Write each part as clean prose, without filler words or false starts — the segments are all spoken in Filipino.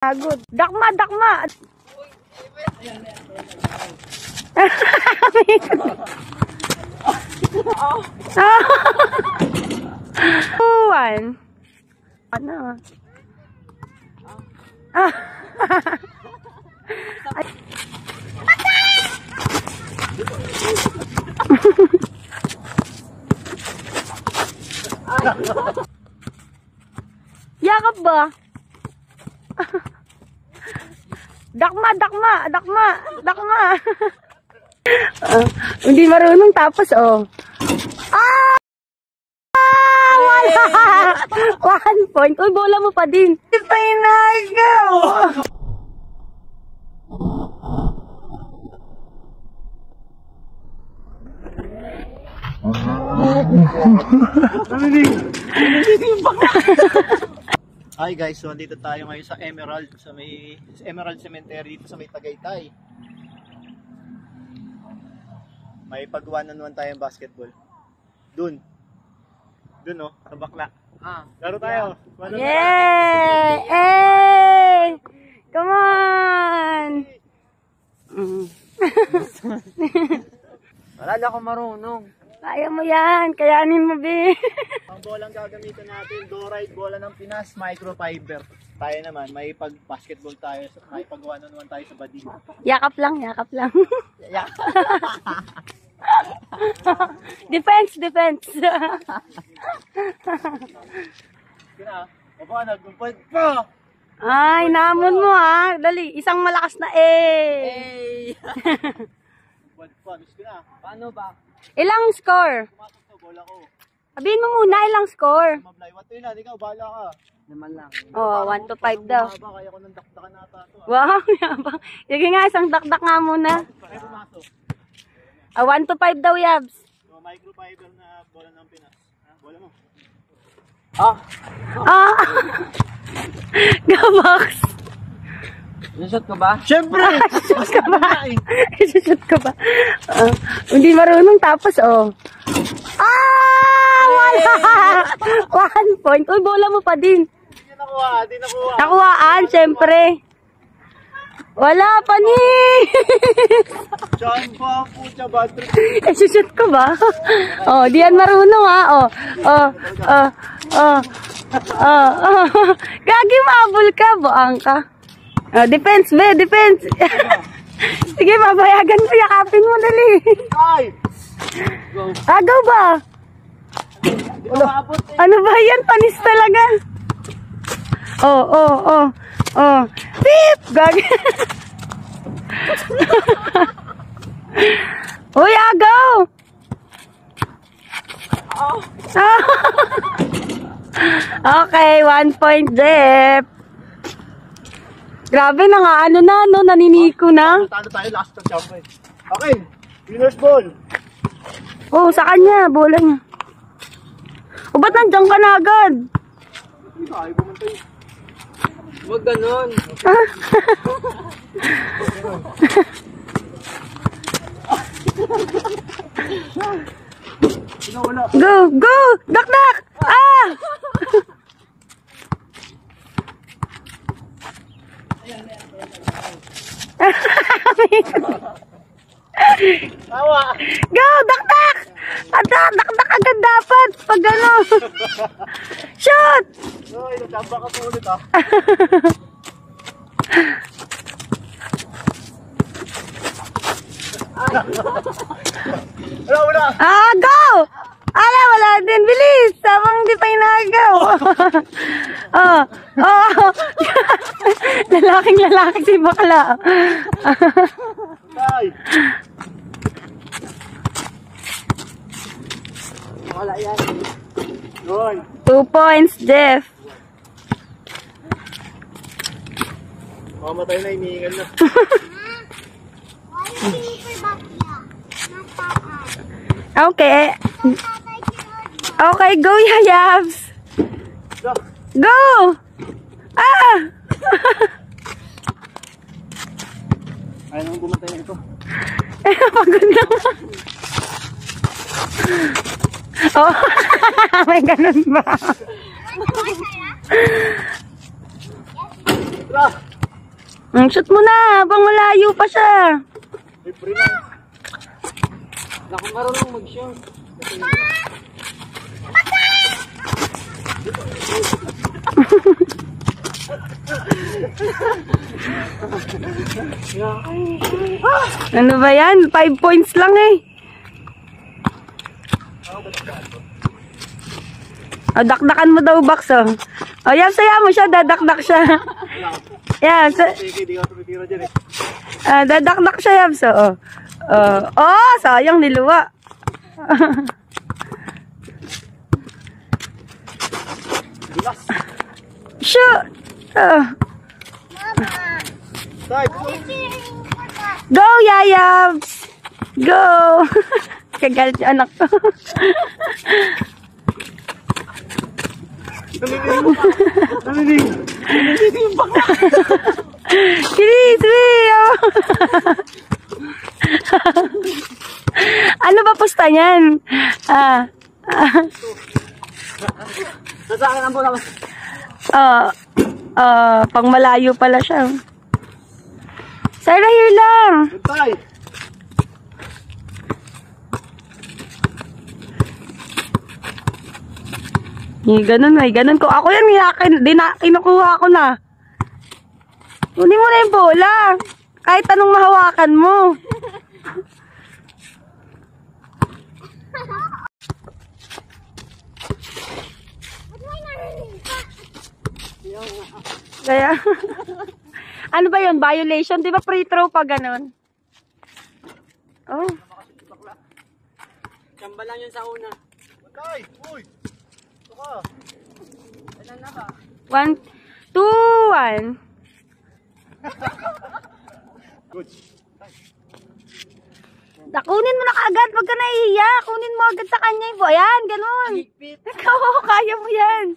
Agod. Dakma, dakma. One. Ano? Yakap ba? Dakma, dakma, dakma, dakma. Hindi marunong tapos oh. Wala! 1 point. Uy, bola mo pa din. Hindi pa inagaw. Hi guys, so andito tayo ngayon sa Emerald, sa Emerald Cemetery dito sa may Tagaytay. May pag-1-on-1 tayong basketball. Dun oh, sa bakla. Laro tayo. Yay! Hey! Come on! Wala na akong marunong. Kaya mo yan. Kayanin mo, be. Ang bolang gagamitin natin, Dorite bola ng Pinas, microfiber. Tayo naman, may pag-basketball tayo, may pag-1-on-1 tayo sa bading. Yakap lang, yakap lang. Defense. Kina, nagpumpad pa! Ay, namon mo ha. Dali, isang malakas na Hey! Pumpad pa, miss ko na. Paano ba? Ilang score? Pumasok to, bola ko. Sabihin mo muna ilang score. Mablay, what yun na, ikaw, bahala ka. Naman lang. Oh, 1 to 5 daw. Kaya ko nang dakdakan nata to. Wow, yabang. Sige nga, isang dakdak nga muna. Kaya pumasok. 1 to 5 daw, Yabs. So, microfiber na bola ng Pinas. Bola mo. Gabox. Isusot ko ba? Siyempre! Isusot ka ba? Isusot ka ba? Hindi marunong tapos, oh. Wala! 1 point. Uy, bola mo pa din. Hindi nakuha. Nakuhaan, syempre. Wala pa ni. Diyan pa po siya, bad trip. Isusot ko ba? Oh, di yan marunong, ha? Gagi, maabol ka, buang ka. Defense, be, defense. Sige, mabayagan mo, yakapin mo, dali. Ay! Agaw ba? Ano ba yan? Panis talaga. Beep! Gagi. Uy, agaw! Okay, 1 point, Jeff. Grabe na nga, ano na, no? Naniniko na. Talo tayo, last of champion. Okay, winner's ball. Oh, sa kanya, bola niya. O, ba't nandiyan ka na agad? Ay, bumantay. Huwag ganon. Go, go! Dakdak! Tawa! Go! Dakdak! Dakdak agad dapat! Pag ano! Shoot! Ay, nagtamba ka po ulit, Wala! Go! Wala din. Bilis! Sabang hindi pa inagaw. Lalaking si bakla. Tay! Wala yan. Yun. 2 points, Jeff. Mamatay na, iniingal na. Okay. Okay, go, Yayabs. Go! Ayaw naman bumatay na ito. Pagod naman. Oh, may ganun ba? Tara! Shoot mo na, habang malayo pa siya. Libre na. Naku, marunong mag-shoot. Ano ba yan? 5 points lang eh. Oh, dakdakan mo daw, Bax, oh. Oh, yan, saya mo siya, dadakdak siya. Yan, Sige, di ka tumitira dyan eh. dadakdak siya, Yabs, oh. Oh, sayang, niluwa. Shoot! Type! Go, Yayabs! Go! Kagalit yung anak ko. Naminig yung baka. Kinis, oh. Ano ba pusta niyan? Sa akin ang bola. Pang malayo pala siya. Sarah, here lang. Goodbye. May ganun ko. Ako yan, kinukuha ko na. Kunin mo na yung bola. Kahit anong mahawakan mo. Kaya, ano ba yun? Violation? Di ba free throw pa ganun? Oh. Kamba lang yun sa una. Matay! Uy! Ito ka! Ilan na ba? 1, 2, 1. Good. Kunin mo na kaagad. Wag ka nahihiya. Kunin mo agad sa kanya. Ayan, ganun. Ikaw, kaya mo yan.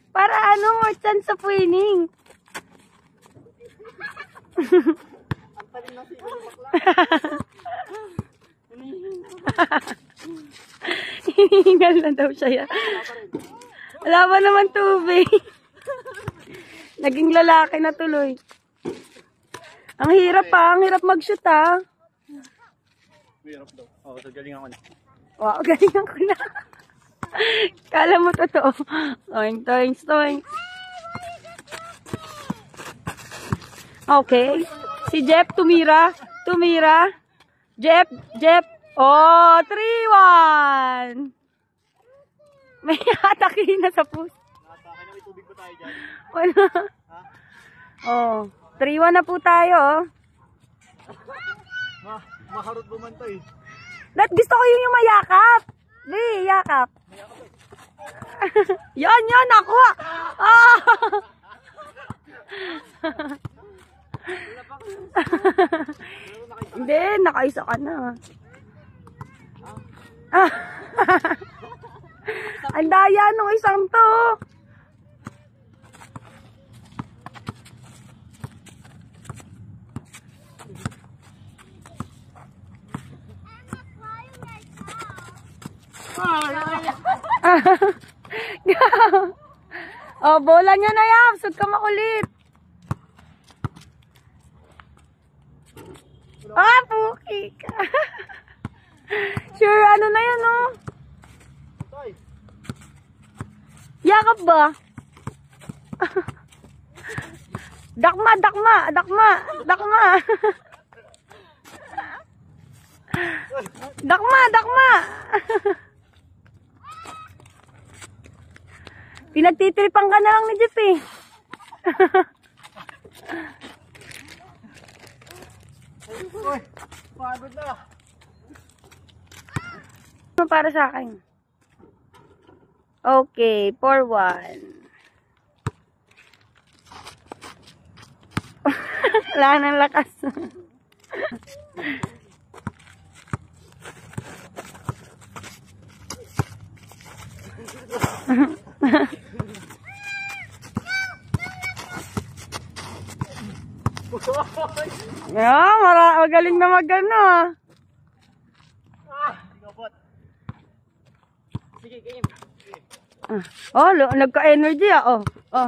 Para more chance of winning. Ang talim na siya yung bakla. Hinihingal na daw siya. Wala ba naman tubig? Naging lalaki na tuloy. Ang hirap pa. Ang hirap mag-shoot ha. Hirap daw. Oo, so galingan ko na. Wow, galingan ko na. Kala mo totoo. Toing, toing, toing. Okay. Si Jeff tumira. Jeff. Oh, 3-1. May atake na sa puso. Nakatake na, may tubig ba tayo dyan? Wala. Ha? Oh, 3-1 na po tayo. Maharot bumantay. Gusto ko yung mayakap. Di, yakap. Yan, nakuha. Ah! Hindi, nakaisa ka na. Ang daya nung isang to. Oh, bola niya na yan. Sud ka makulit. Ah, puki ka. Sure, ano na yan, oh. Yakap ba? Dakma. Dakma. Pinagtitripan ka na lang ni Jeff eh. Uy, pagod na. Para sa akin. Okay, 4-1. Wala nang lakas. Magaling na magano. Sige, game. Oh, nagka-energy ah. Oh.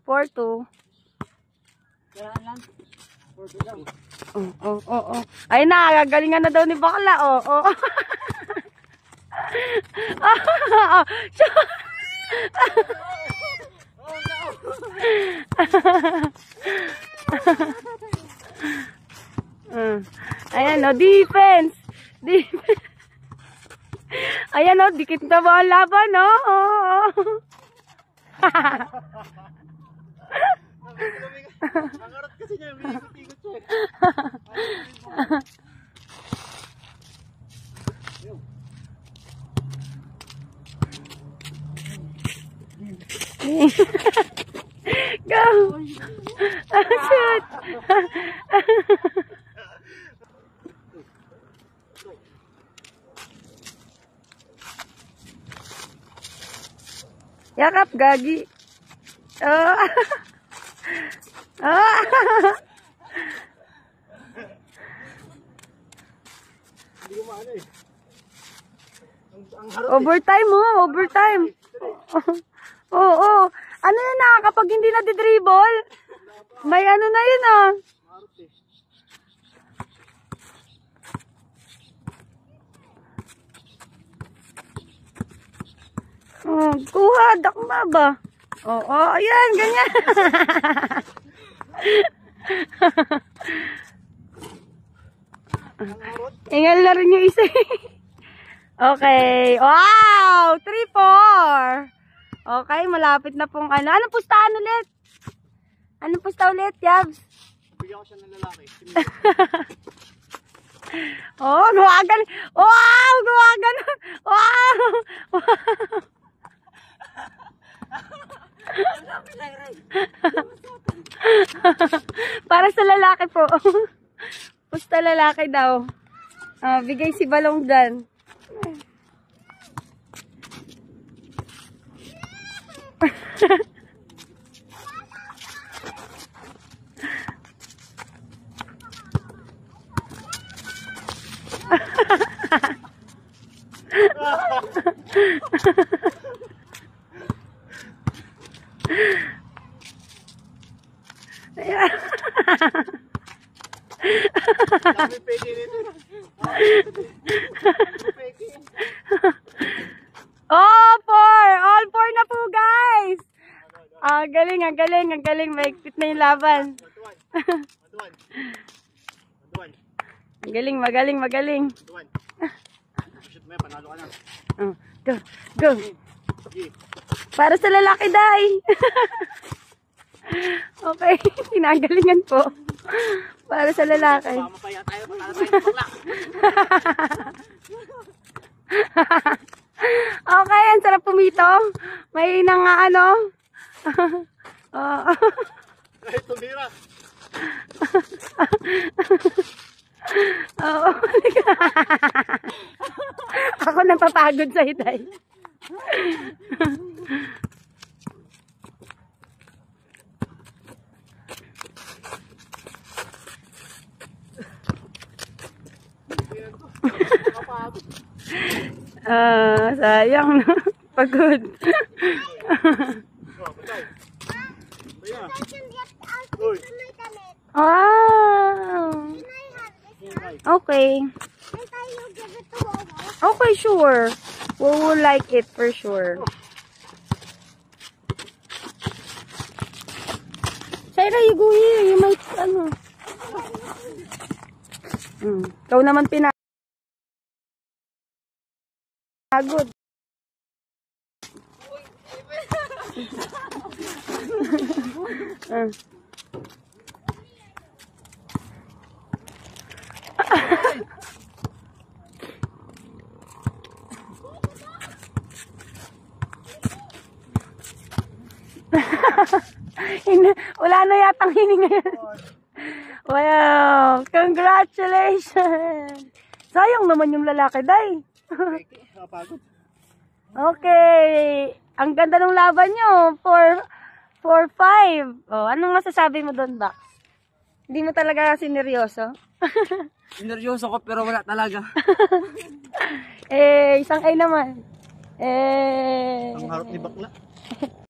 4-2. Kailangan lang. 4-2 lang. Oo. Ay na, gagalingan na daw ni bakla. Oo. Ayan o, defense. Ayan o, dikit na ba ang laban o? Ang harap kasi niya, may ikot-ikot siya. Go! Shoot! Yakap, gagi. Oh. Oh. Hindi ko maano eh. Ang harap Overtime mo, overtime. Oo. Ano yun na, kapag hindi na di-dribble, may ano na yun ah. harap eh. Oh, kuha, dakma ba? Oo, ayan, ganyan. Ingal na rin yung isa. Okay. Wow! 3-4. Okay, malapit na pong ano. Anong pustahan ulit? Anong pusta ulit, Yabs? Bigyan ko siya ng lalaki. Oh, guwagan. Wow! Guwagan. Wow! Para sa lalaki po. Pusta lalaki daw. Bigay si Balong dyan. Dami peke nito. Oh, 4! All 4 na po, guys! Galing, ang galing, ang galing. Maigpit na yung laban. Ang galing, magaling, magaling. Shoot mo yan, panalo ka na. Go, go. Para sa lalaki, day. Okay, pinagalingan po. Para sa lalaki. Mamapaya tayo, panalo tayo ng bakla. Okay, ang sarap pumito. May nang ano. Kahit tumira. Oo. Ako napapagod sa hiday. Sayang no. Pagod. Wow. Okay. Okay, sure. We will like it for sure. Shaira, you go here. You might, ano. Ikaw naman pinagod. Wala na yatang hininga yan. Wow! Congratulations! Sayang naman yung lalaki, day. Okay. Ang ganda ng laban nyo. 4-5. Oh, anong masasabi mo doon, Bax? Hindi mo talaga sineryoso? Sineryoso ko pero wala talaga. Isang A naman. Ang harap ni bakla.